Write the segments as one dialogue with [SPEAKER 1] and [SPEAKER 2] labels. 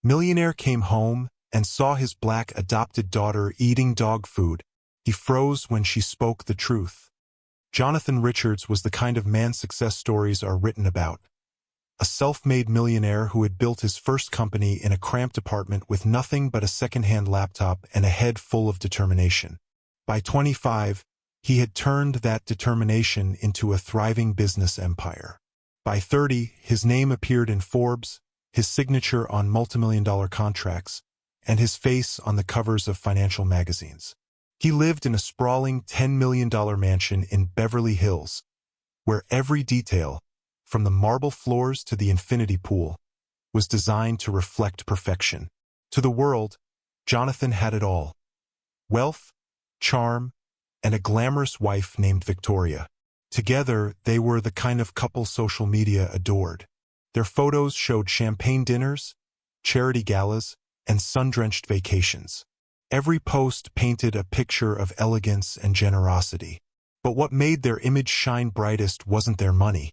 [SPEAKER 1] Millionaire came home and saw his black adopted daughter eating dog food. He froze when she spoke the truth. Jonathan Richards was the kind of man success stories are written about. A self-made millionaire who had built his first company in a cramped apartment with nothing but a second-hand laptop and a head full of determination. By 25, he had turned that determination into a thriving business empire. By 30, his name appeared in Forbes, his signature on multimillion-dollar contracts, and his face on the covers of financial magazines. He lived in a sprawling $10 million mansion in Beverly Hills, where every detail, from the marble floors to the infinity pool, was designed to reflect perfection. To the world, Jonathan had it all: wealth, charm, and a glamorous wife named Victoria. Together, they were the kind of couple social media adored. Their photos showed champagne dinners, charity galas, and sun-drenched vacations. Every post painted a picture of elegance and generosity. But what made their image shine brightest wasn't their money.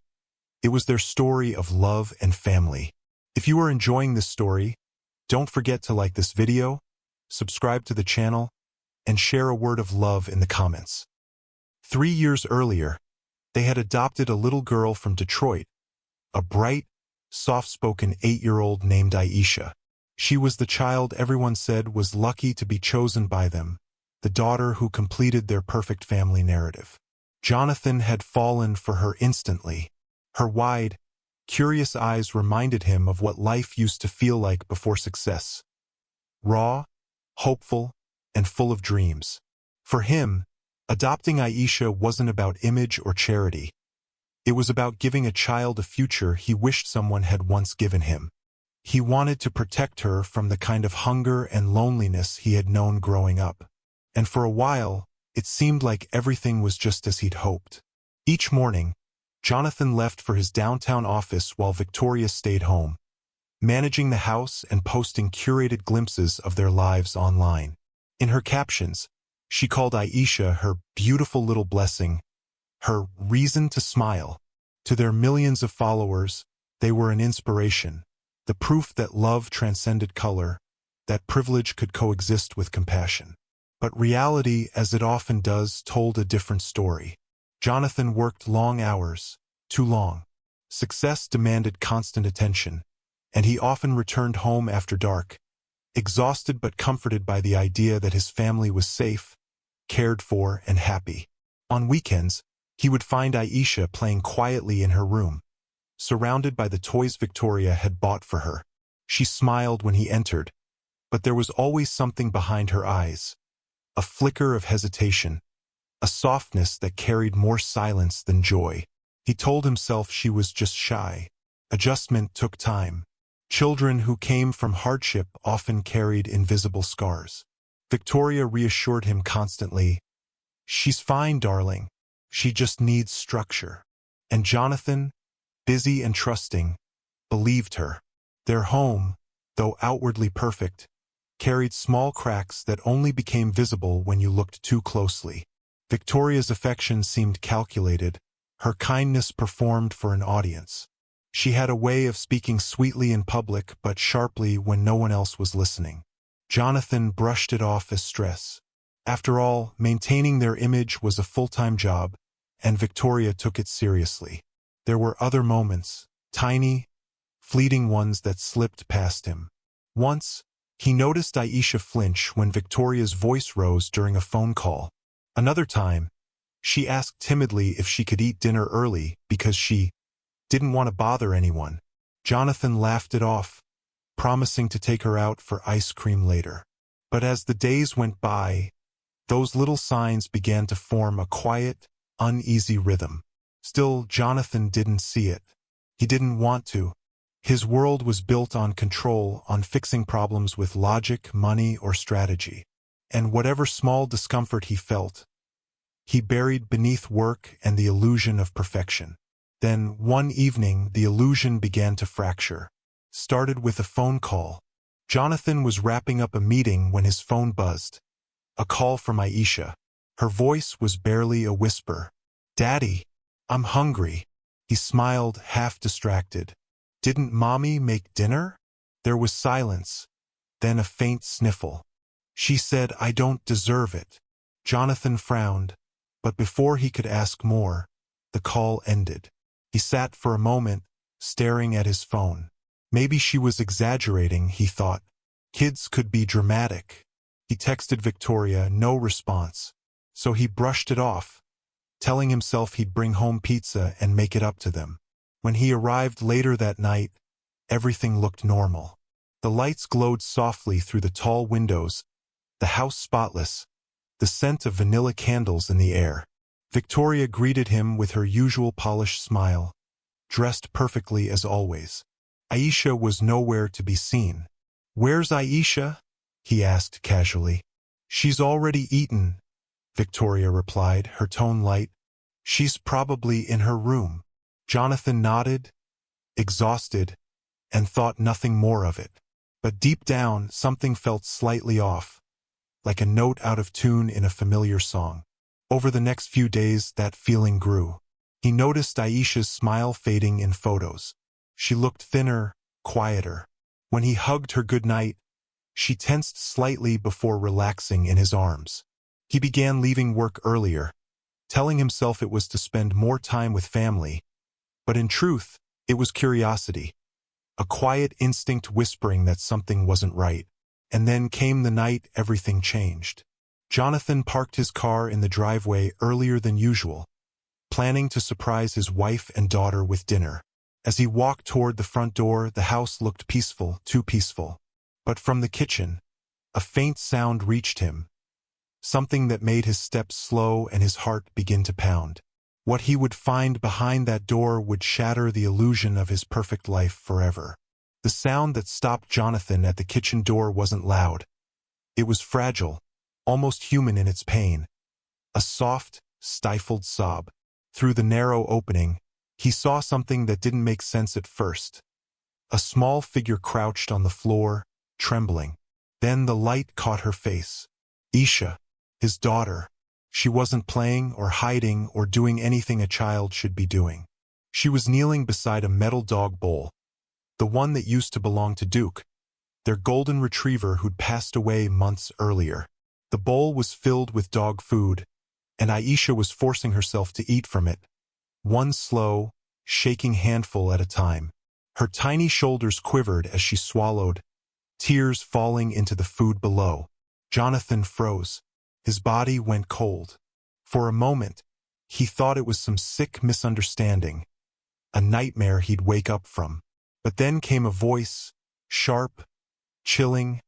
[SPEAKER 1] It was their story of love and family. If you are enjoying this story, don't forget to like this video, subscribe to the channel, and share a word of love in the comments. 3 years earlier, they had adopted a little girl from Detroit, a bright, soft-spoken 8-year-old named Aisha. She was the child everyone said was lucky to be chosen by them, the daughter who completed their perfect family narrative. Jonathan had fallen for her instantly. Her wide, curious eyes reminded him of what life used to feel like before success. Raw, hopeful, and full of dreams. For him, adopting Aisha wasn't about image or charity. It was about giving a child a future he wished someone had once given him. He wanted to protect her from the kind of hunger and loneliness he had known growing up. And for a while, it seemed like everything was just as he'd hoped. Each morning, Jonathan left for his downtown office while Victoria stayed home, managing the house and posting curated glimpses of their lives online. In her captions, she called Aisha her beautiful little blessing, her reason to smile. To their millions of followers, they were an inspiration, the proof that love transcended color, that privilege could coexist with compassion. But reality, as it often does, told a different story. Jonathan worked long hours, too long. Success demanded constant attention, and he often returned home after dark, exhausted but comforted by the idea that his family was safe, cared for, and happy. On weekends, he would find Aisha playing quietly in her room, surrounded by the toys Victoria had bought for her. She smiled when he entered, but there was always something behind her eyes, a flicker of hesitation, a softness that carried more silence than joy. He told himself she was just shy. Adjustment took time. Children who came from hardship often carried invisible scars. Victoria reassured him constantly, "She's fine, darling. She just needs structure." And Jonathan, busy and trusting, believed her. Their home, though outwardly perfect, carried small cracks that only became visible when you looked too closely. Victoria's affection seemed calculated, her kindness performed for an audience. She had a way of speaking sweetly in public but sharply when no one else was listening. Jonathan brushed it off as stress. After all, maintaining their image was a full-time job, and Victoria took it seriously. There were other moments, tiny, fleeting ones that slipped past him. Once, he noticed Aisha flinch when Victoria's voice rose during a phone call. Another time, she asked timidly if she could eat dinner early because she didn't want to bother anyone. Jonathan laughed it off, promising to take her out for ice cream later. But as the days went by, those little signs began to form a quiet, uneasy rhythm. Still, Jonathan didn't see it. He didn't want to. His world was built on control, on fixing problems with logic, money, or strategy. And whatever small discomfort he felt, he buried beneath work and the illusion of perfection. Then, one evening, the illusion began to fracture. Started with a phone call. Jonathan was wrapping up a meeting when his phone buzzed. A call from Aisha. Her voice was barely a whisper. "Daddy, I'm hungry." He smiled, half distracted. "Didn't Mommy make dinner?" There was silence, then a faint sniffle. She said, "I don't deserve it." Jonathan frowned, but before he could ask more, the call ended. He sat for a moment, staring at his phone. Maybe she was exaggerating, he thought. Kids could be dramatic. He texted Victoria, no response. So he brushed it off, telling himself he'd bring home pizza and make it up to them. When he arrived later that night, everything looked normal. The lights glowed softly through the tall windows, the house spotless, the scent of vanilla candles in the air. Victoria greeted him with her usual polished smile, dressed perfectly as always. Aisha was nowhere to be seen. "Where's Aisha?" he asked casually. "She's already eaten," Victoria replied, her tone light. "She's probably in her room." Jonathan nodded, exhausted, and thought nothing more of it. But deep down, something felt slightly off, like a note out of tune in a familiar song. Over the next few days, that feeling grew. He noticed Aisha's smile fading in photos. She looked thinner, quieter. When he hugged her goodnight, she tensed slightly before relaxing in his arms. He began leaving work earlier, telling himself it was to spend more time with family. But in truth, it was curiosity, a quiet instinct whispering that something wasn't right. And then came the night everything changed. Jonathan parked his car in the driveway earlier than usual, planning to surprise his wife and daughter with dinner. As he walked toward the front door, the house looked peaceful, too peaceful. But from the kitchen, a faint sound reached him, something that made his steps slow and his heart begin to pound. What he would find behind that door would shatter the illusion of his perfect life forever. The sound that stopped Jonathan at the kitchen door wasn't loud. It was fragile, almost human in its pain. A soft, stifled sob. Through the narrow opening, he saw something that didn't make sense at first. A small figure crouched on the floor, trembling. Then the light caught her face. Isha, his daughter. She wasn't playing or hiding or doing anything a child should be doing. She was kneeling beside a metal dog bowl, the one that used to belong to Duke, their golden retriever who'd passed away months earlier. The bowl was filled with dog food, and Aisha was forcing herself to eat from it, one slow, shaking handful at a time. Her tiny shoulders quivered as she swallowed, tears falling into the food below. Jonathan froze. His body went cold. For a moment, he thought it was some sick misunderstanding, a nightmare he'd wake up from. But then came a voice, sharp, chilling,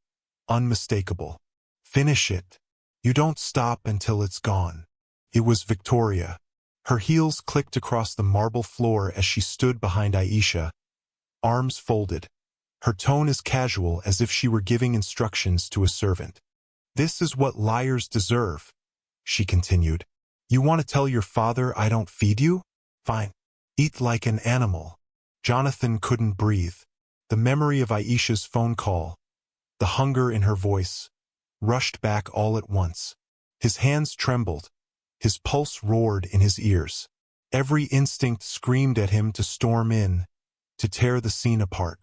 [SPEAKER 1] unmistakable. "Finish it. You don't stop until it's gone." It was Victoria. Her heels clicked across the marble floor as she stood behind Aisha, arms folded. Her tone as casual as if she were giving instructions to a servant. "This is what liars deserve," she continued. "You want to tell your father I don't feed you? Fine. Eat like an animal." Jonathan couldn't breathe. The memory of Aisha's phone call, the hunger in her voice, rushed back all at once. His hands trembled. His pulse roared in his ears. Every instinct screamed at him to storm in, to tear the scene apart.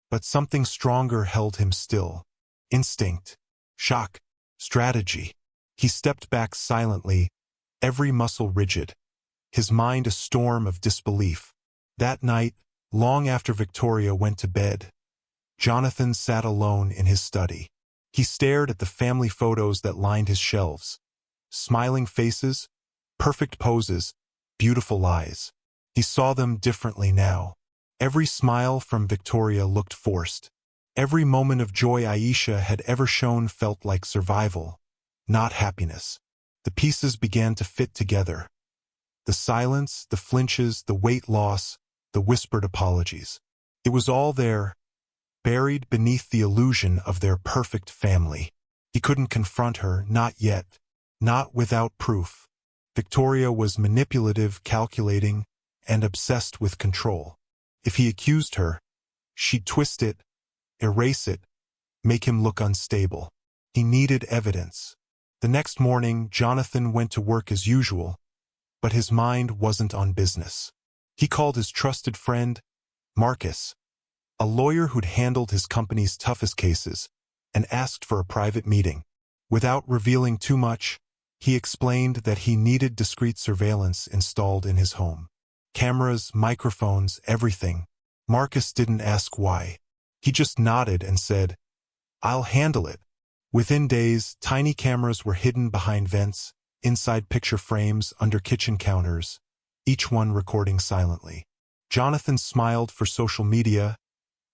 [SPEAKER 1] But something stronger held him still. Instinct. Shock. Strategy. He stepped back silently, every muscle rigid, his mind a storm of disbelief. That night, long after Victoria went to bed, Jonathan sat alone in his study. He stared at the family photos that lined his shelves. Smiling faces, perfect poses, beautiful eyes. He saw them differently now. Every smile from Victoria looked forced. Every moment of joy Aisha had ever shown felt like survival, not happiness. The pieces began to fit together. The silence, the flinches, the weight loss, the whispered apologies. It was all there, buried beneath the illusion of their perfect family. He couldn't confront her, not yet, not without proof. Victoria was manipulative, calculating, and obsessed with control. If he accused her, she'd twist it, erase it, make him look unstable. He needed evidence. The next morning, Jonathan went to work as usual, but his mind wasn't on business. He called his trusted friend, Marcus, a lawyer who'd handled his company's toughest cases, and asked for a private meeting. Without revealing too much, he explained that he needed discreet surveillance installed in his home. Cameras, microphones, everything. Marcus didn't ask why. He just nodded and said, "I'll handle it." Within days, tiny cameras were hidden behind vents, inside picture frames, under kitchen counters, each one recording silently. Jonathan smiled for social media,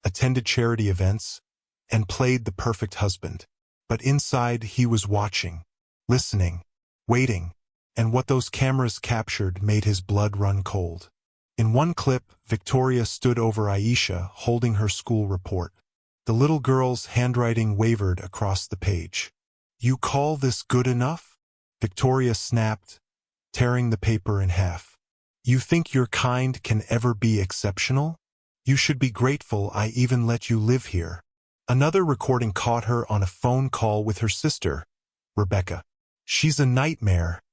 [SPEAKER 1] attended charity events, and played the perfect husband. But inside, he was watching, listening, waiting, and what those cameras captured made his blood run cold. In one clip, Victoria stood over Aisha holding her school report. The little girl's handwriting wavered across the page. "You call this good enough?" Victoria snapped, tearing the paper in half. "You think your kind can ever be exceptional? You should be grateful I even let you live here." Another recording caught her on a phone call with her sister, Rebecca. "She's a nightmare,"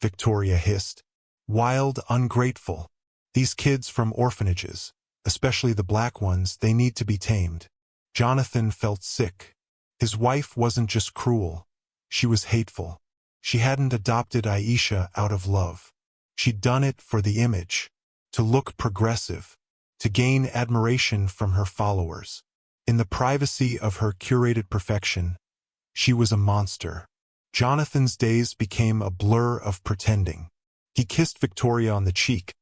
[SPEAKER 1] Victoria hissed. "Wild, ungrateful. These kids from orphanages, especially the black ones, they need to be tamed." Jonathan felt sick. His wife wasn't just cruel, she was hateful. She hadn't adopted Aisha out of love. She'd done it for the image, to look progressive, to gain admiration from her followers. In the privacy of her curated perfection, she was a monster. Jonathan's days became a blur of pretending. He kissed Victoria on the cheek,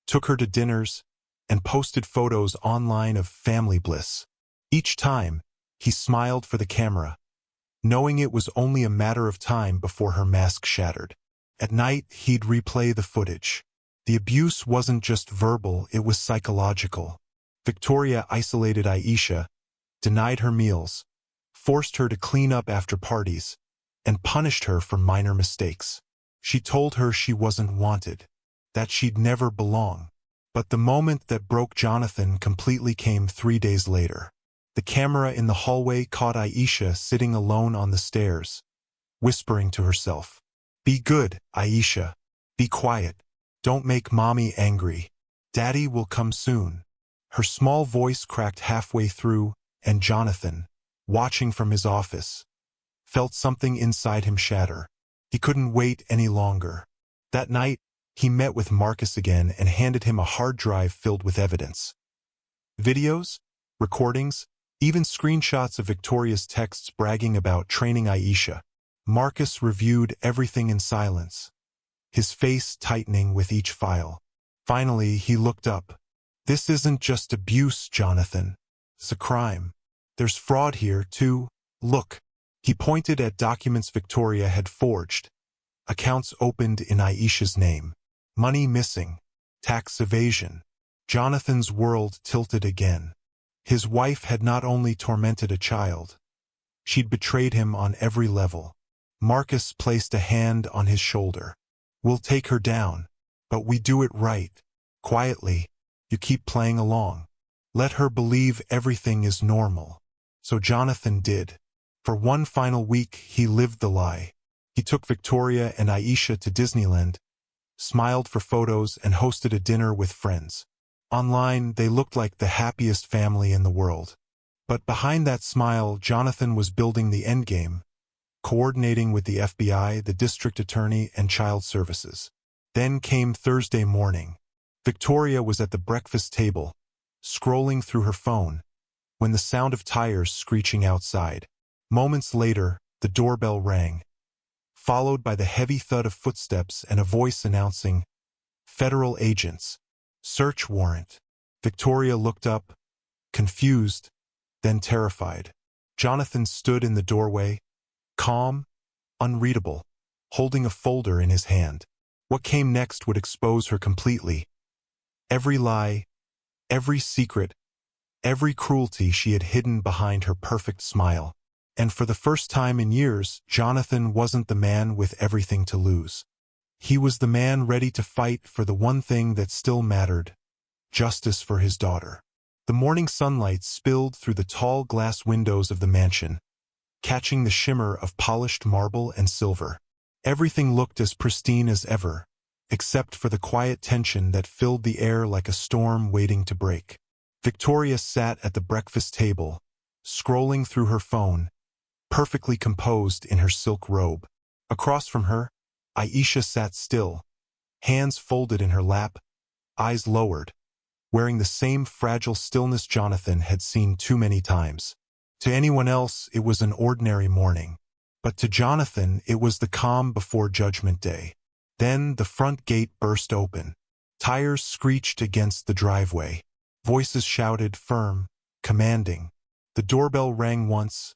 [SPEAKER 1] took her to dinners, and posted photos online of family bliss. Each time, he smiled for the camera, knowing it was only a matter of time before her mask shattered. At night, he'd replay the footage. The abuse wasn't just verbal, it was psychological. Victoria isolated Aisha, denied her meals, forced her to clean up after parties, and punished her for minor mistakes. She told her she wasn't wanted, that she'd never belong. But the moment that broke Jonathan completely came 3 days later. The camera in the hallway caught Aisha sitting alone on the stairs, whispering to herself, "Be good, Aisha. Be quiet. Don't make mommy angry. Daddy will come soon." Her small voice cracked halfway through, and Jonathan, watching from his office, felt something inside him shatter. He couldn't wait any longer. That night, he met with Marcus again and handed him a hard drive filled with evidence. Videos, recordings, even screenshots of Victoria's texts bragging about training Aisha. Marcus reviewed everything in silence, his face tightening with each file. Finally, he looked up. "This isn't just abuse, Jonathan. It's a crime. There's fraud here, too. Look." He pointed at documents Victoria had forged. Accounts opened in Aisha's name. Money missing. Tax evasion. Jonathan's world tilted again. His wife had not only tormented a child, she'd betrayed him on every level. Marcus placed a hand on his shoulder. "We'll take her down, but we do it right. Quietly, you keep playing along. Let her believe everything is normal." So Jonathan did. For one final week, he lived the lie. He took Victoria and Aisha to Disneyland, smiled for photos, and hosted a dinner with friends. Online, they looked like the happiest family in the world. But behind that smile, Jonathan was building the endgame, coordinating with the FBI, the district attorney, and child services. Then came Thursday morning. Victoria was at the breakfast table, scrolling through her phone, when the sound of tires screeching outside. Moments later, the doorbell rang, followed by the heavy thud of footsteps and a voice announcing, "Federal agents. Search warrant." Victoria looked up, confused, then terrified. Jonathan stood in the doorway, calm, unreadable, holding a folder in his hand. What came next would expose her completely. Every lie, every secret, every cruelty she had hidden behind her perfect smile. And for the first time in years, Jonathan wasn't the man with everything to lose. He was the man ready to fight for the one thing that still mattered: justice for his daughter. The morning sunlight spilled through the tall glass windows of the mansion, catching the shimmer of polished marble and silver. Everything looked as pristine as ever, except for the quiet tension that filled the air like a storm waiting to break. Victoria sat at the breakfast table, scrolling through her phone, perfectly composed in her silk robe. Across from her, Aisha sat still, hands folded in her lap, eyes lowered, wearing the same fragile stillness Jonathan had seen too many times. To anyone else, it was an ordinary morning. But to Jonathan, it was the calm before Judgment Day. Then the front gate burst open. Tires screeched against the driveway. Voices shouted, firm, commanding. The doorbell rang once,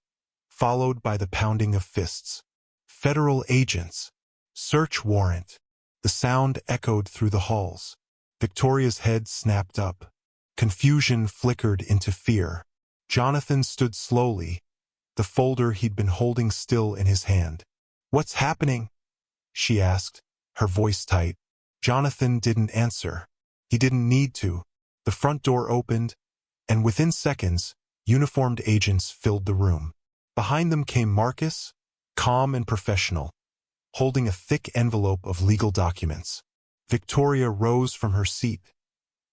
[SPEAKER 1] followed by the pounding of fists. Federal agents. Search warrant. The sound echoed through the halls. Victoria's head snapped up. Confusion flickered into fear. Jonathan stood slowly, the folder he'd been holding still in his hand. "What's happening?" she asked, her voice tight. Jonathan didn't answer. He didn't need to. The front door opened, and within seconds, uniformed agents filled the room. Behind them came Marcus, calm and professional, holding a thick envelope of legal documents. Victoria rose from her seat,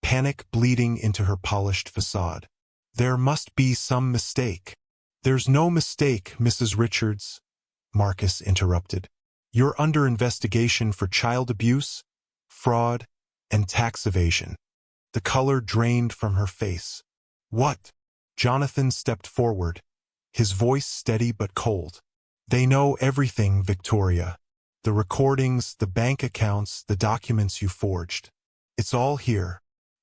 [SPEAKER 1] panic bleeding into her polished facade. "There must be some mistake." "There's no mistake, Mrs. Richards," Marcus interrupted. "You're under investigation for child abuse, fraud, and tax evasion." The color drained from her face. "What?" Jonathan stepped forward, his voice steady but cold. "They know everything, Victoria. The recordings, the bank accounts, the documents you forged. It's all here."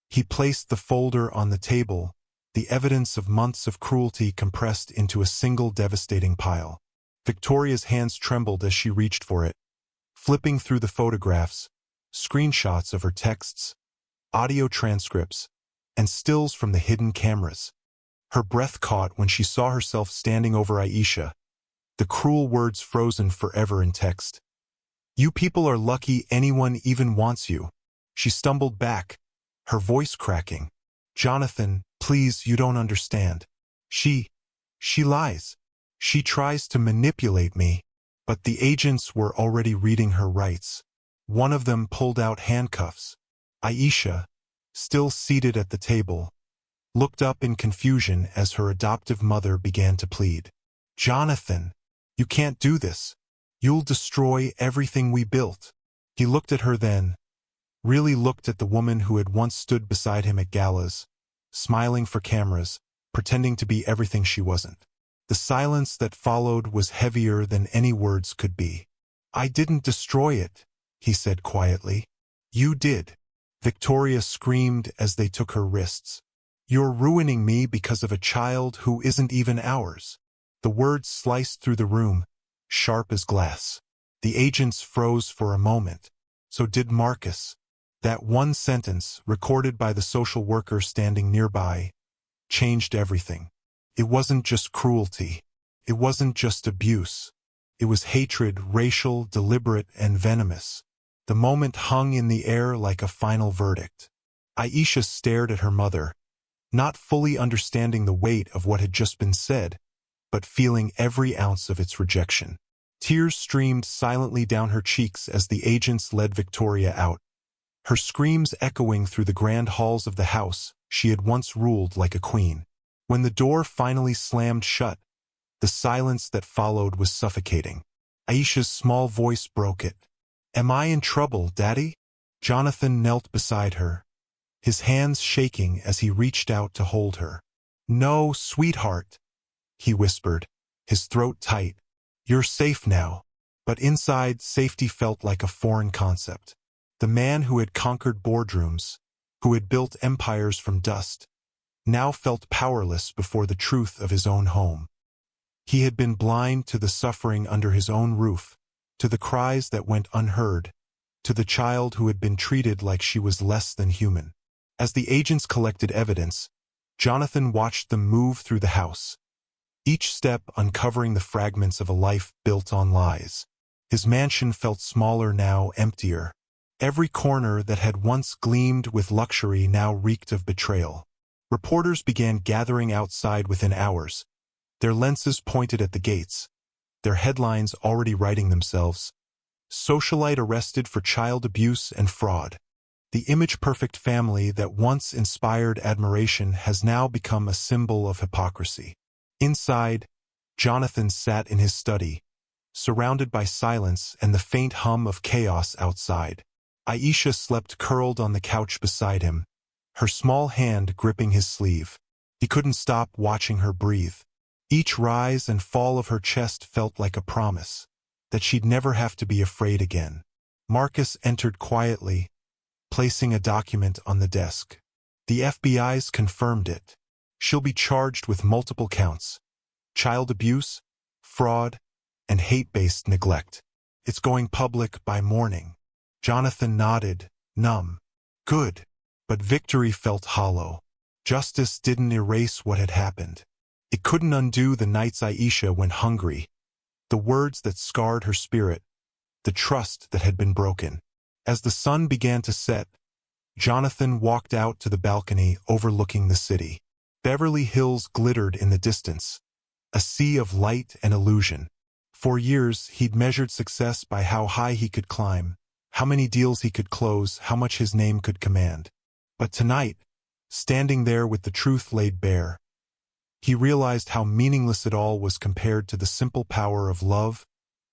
[SPEAKER 1] He placed the folder on the table, the evidence of months of cruelty compressed into a single devastating pile. Victoria's hands trembled as she reached for it, flipping through the photographs, screenshots of her texts, audio transcripts, and stills from the hidden cameras. Her breath caught when she saw herself standing over Aisha, the cruel words frozen forever in text. "You people are lucky anyone even wants you." She stumbled back, her voice cracking. "Jonathan, please, you don't understand. She lies. She tries to manipulate me." But the agents were already reading her rights. One of them pulled out handcuffs. Aisha, still seated at the table, looked up in confusion as her adoptive mother began to plead. "Jonathan, you can't do this. You'll destroy everything we built." He looked at her then, really looked at the woman who had once stood beside him at galas, smiling for cameras, pretending to be everything she wasn't. The silence that followed was heavier than any words could be. "I didn't destroy it," he said quietly. "You did." Victoria screamed as they took her wrists. "You're ruining me because of a child who isn't even ours." The words sliced through the room, sharp as glass. The agents froze for a moment. So did Marcus. That one sentence, recorded by the social worker standing nearby, changed everything. It wasn't just cruelty. It wasn't just abuse. It was hatred, racial, deliberate, and venomous. The moment hung in the air like a final verdict. Aisha stared at her mother, not fully understanding the weight of what had just been said, but feeling every ounce of its rejection. Tears streamed silently down her cheeks as the agents led Victoria out, her screams echoing through the grand halls of the house she had once ruled like a queen. When the door finally slammed shut, the silence that followed was suffocating. Aisha's small voice broke it. "Am I in trouble, Daddy?" Jonathan knelt beside her, his hands shaking as he reached out to hold her. "No, sweetheart," he whispered, his throat tight. "You're safe now." But inside, safety felt like a foreign concept. The man who had conquered boardrooms, who had built empires from dust, now felt powerless before the truth of his own home. He had been blind to the suffering under his own roof, to the cries that went unheard, to the child who had been treated like she was less than human. As the agents collected evidence, Jonathan watched them move through the house, each step uncovering the fragments of a life built on lies. His mansion felt smaller now, emptier. Every corner that had once gleamed with luxury now reeked of betrayal. Reporters began gathering outside within hours, their lenses pointed at the gates, their headlines already writing themselves. "Socialite arrested for child abuse and fraud." The image-perfect family that once inspired admiration has now become a symbol of hypocrisy. Inside, Jonathan sat in his study, surrounded by silence and the faint hum of chaos outside. Aisha slept curled on the couch beside him, her small hand gripping his sleeve. He couldn't stop watching her breathe. Each rise and fall of her chest felt like a promise that she'd never have to be afraid again. Marcus entered quietly, placing a document on the desk. The FBI's confirmed it. She'll be charged with multiple counts: child abuse, fraud, and hate-based neglect. It's going public by morning. Jonathan nodded, numb. Good. But victory felt hollow. Justice didn't erase what had happened. It couldn't undo the nights Aisha went hungry, the words that scarred her spirit, the trust that had been broken. As the sun began to set, Jonathan walked out to the balcony overlooking the city. Beverly Hills glittered in the distance, a sea of light and illusion. For years, he'd measured success by how high he could climb, how many deals he could close, how much his name could command. But tonight, standing there with the truth laid bare, he realized how meaningless it all was compared to the simple power of love,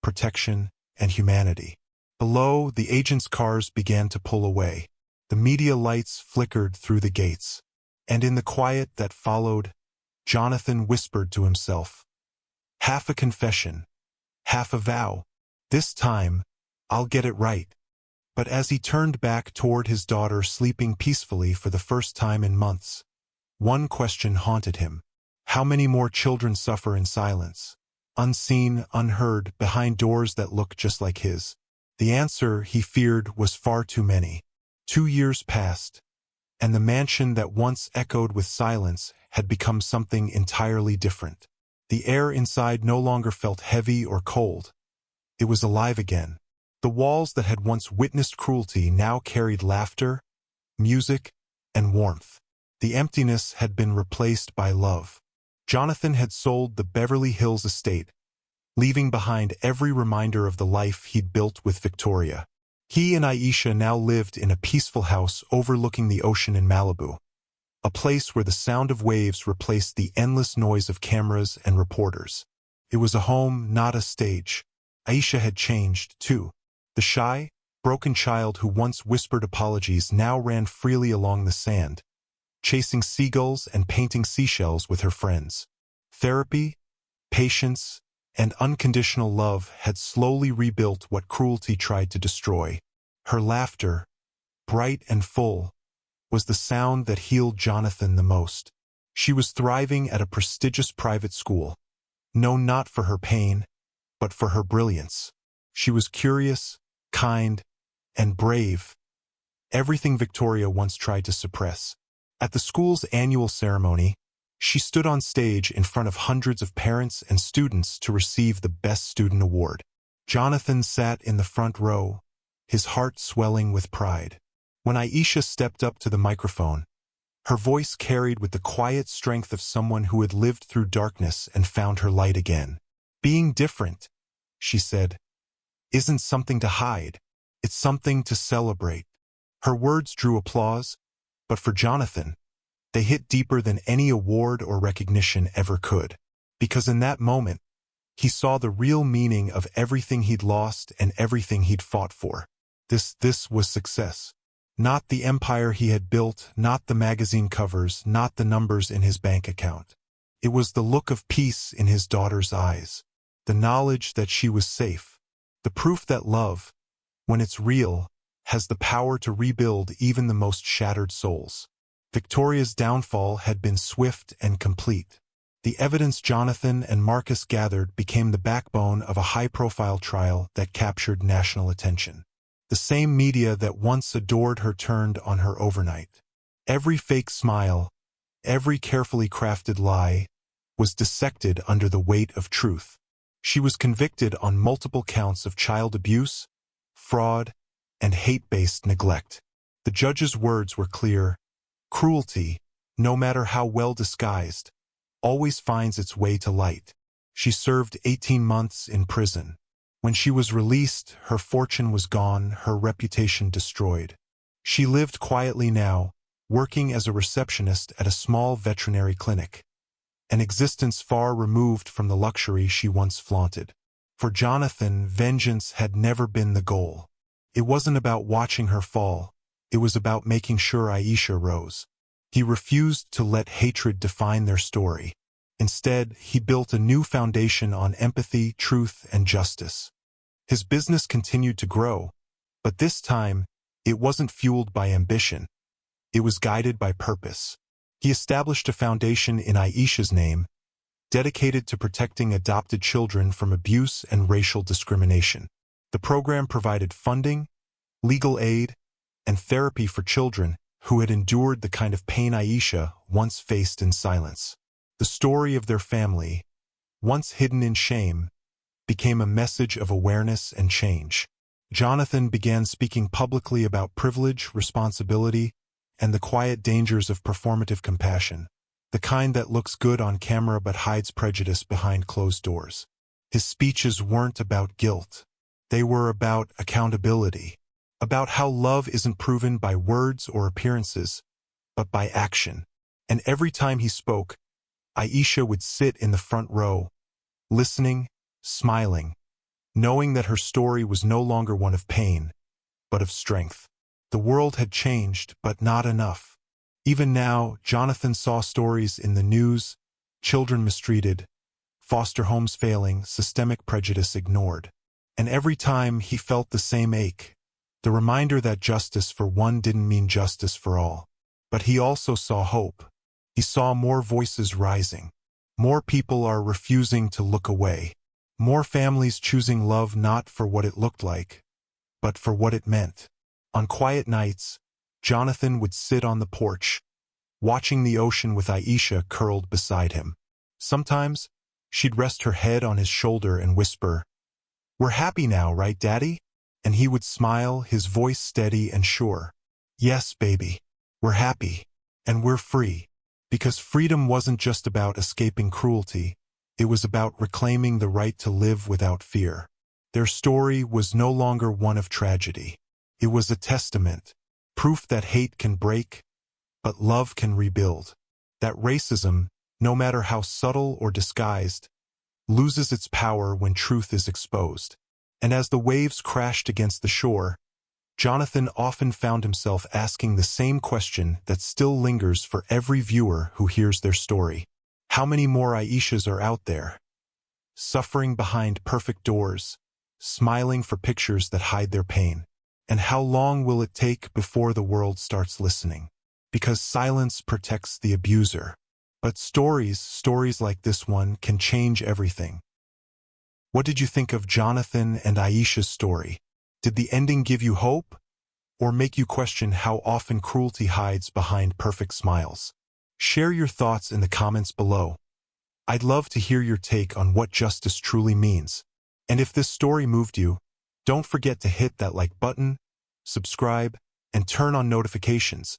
[SPEAKER 1] protection, and humanity. Below, the agents' cars began to pull away. The media lights flickered through the gates. And in the quiet that followed, Jonathan whispered to himself, half a confession, half a vow. This time, I'll get it right. But as he turned back toward his daughter sleeping peacefully for the first time in months, one question haunted him. How many more children suffer in silence, unseen, unheard, behind doors that look just like his? The answer, he feared, was far too many. 2 years passed, and the mansion that once echoed with silence had become something entirely different. The air inside no longer felt heavy or cold. It was alive again. The walls that had once witnessed cruelty now carried laughter, music, and warmth. The emptiness had been replaced by love. Jonathan had sold the Beverly Hills estate, leaving behind every reminder of the life he'd built with Victoria. He and Aisha now lived in a peaceful house overlooking the ocean in Malibu, a place where the sound of waves replaced the endless noise of cameras and reporters. It was a home, not a stage. Aisha had changed, too. The shy, broken child who once whispered apologies now ran freely along the sand, chasing seagulls and painting seashells with her friends. Therapy, patience, and unconditional love had slowly rebuilt what cruelty tried to destroy. Her laughter, bright and full, was the sound that healed Jonathan the most. She was thriving at a prestigious private school, known not for her pain, but for her brilliance. She was curious, kind, and brave, everything Victoria once tried to suppress. At the school's annual ceremony, she stood on stage in front of hundreds of parents and students to receive the Best Student Award. Jonathan sat in the front row, his heart swelling with pride. When Aisha stepped up to the microphone, her voice carried with the quiet strength of someone who had lived through darkness and found her light again. Being different, she said, isn't something to hide. It's something to celebrate. Her words drew applause, but for Jonathan, they hit deeper than any award or recognition ever could. Because in that moment, he saw the real meaning of everything he'd lost and everything he'd fought for. This was success. Not the empire he had built, not the magazine covers, not the numbers in his bank account. It was the look of peace in his daughter's eyes, the knowledge that she was safe, the proof that love, when it's real, has the power to rebuild even the most shattered souls. Victoria's downfall had been swift and complete. The evidence Jonathan and Marcus gathered became the backbone of a high-profile trial that captured national attention. The same media that once adored her turned on her overnight. Every fake smile, every carefully crafted lie, was dissected under the weight of truth. She was convicted on multiple counts of child abuse, fraud, and hate-based neglect. The judge's words were clear. Cruelty, no matter how well disguised, always finds its way to light. She served 18 months in prison. When she was released, her fortune was gone, her reputation destroyed. She lived quietly now, working as a receptionist at a small veterinary clinic, an existence far removed from the luxury she once flaunted. For Jonathan, vengeance had never been the goal. It wasn't about watching her fall, it was about making sure Aisha rose. He refused to let hatred define their story. Instead, he built a new foundation on empathy, truth, and justice. His business continued to grow, but this time, it wasn't fueled by ambition. It was guided by purpose. He established a foundation in Aisha's name, dedicated to protecting adopted children from abuse and racial discrimination. The program provided funding, legal aid, and therapy for children who had endured the kind of pain Aisha once faced in silence. The story of their family, once hidden in shame, became a message of awareness and change. Jonathan began speaking publicly about privilege, responsibility, and the quiet dangers of performative compassion, the kind that looks good on camera but hides prejudice behind closed doors. His speeches weren't about guilt. They were about accountability, about how love isn't proven by words or appearances, but by action. And every time he spoke, Aisha would sit in the front row, listening, smiling, knowing that her story was no longer one of pain, but of strength. The world had changed, but not enough. Even now, Jonathan saw stories in the news, children mistreated, foster homes failing, systemic prejudice ignored. And every time he felt the same ache, the reminder that justice for one didn't mean justice for all. But he also saw hope. He saw more voices rising. More people are refusing to look away. More families choosing love not for what it looked like, but for what it meant. On quiet nights, Jonathan would sit on the porch, watching the ocean with Aisha curled beside him. Sometimes, she'd rest her head on his shoulder and whisper, "We're happy now, right, Daddy?" And he would smile, his voice steady and sure. "Yes, baby. We're happy. And we're free." Because freedom wasn't just about escaping cruelty, it was about reclaiming the right to live without fear. Their story was no longer one of tragedy. It was a testament, proof that hate can break, but love can rebuild. That racism, no matter how subtle or disguised, loses its power when truth is exposed. And as the waves crashed against the shore, Jonathan often found himself asking the same question that still lingers for every viewer who hears their story. How many more Aishas are out there, suffering behind perfect doors, smiling for pictures that hide their pain? And how long will it take before the world starts listening? Because silence protects the abuser. But stories like this one can change everything. What did you think of Jonathan and Aisha's story? Did the ending give you hope, or make you question how often cruelty hides behind perfect smiles? Share your thoughts in the comments below. I'd love to hear your take on what justice truly means. And if this story moved you, don't forget to hit that like button, subscribe, and turn on notifications,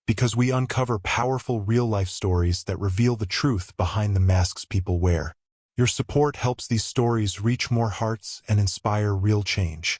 [SPEAKER 1] because we uncover powerful real-life stories that reveal the truth behind the masks people wear. Your support helps these stories reach more hearts and inspire real change.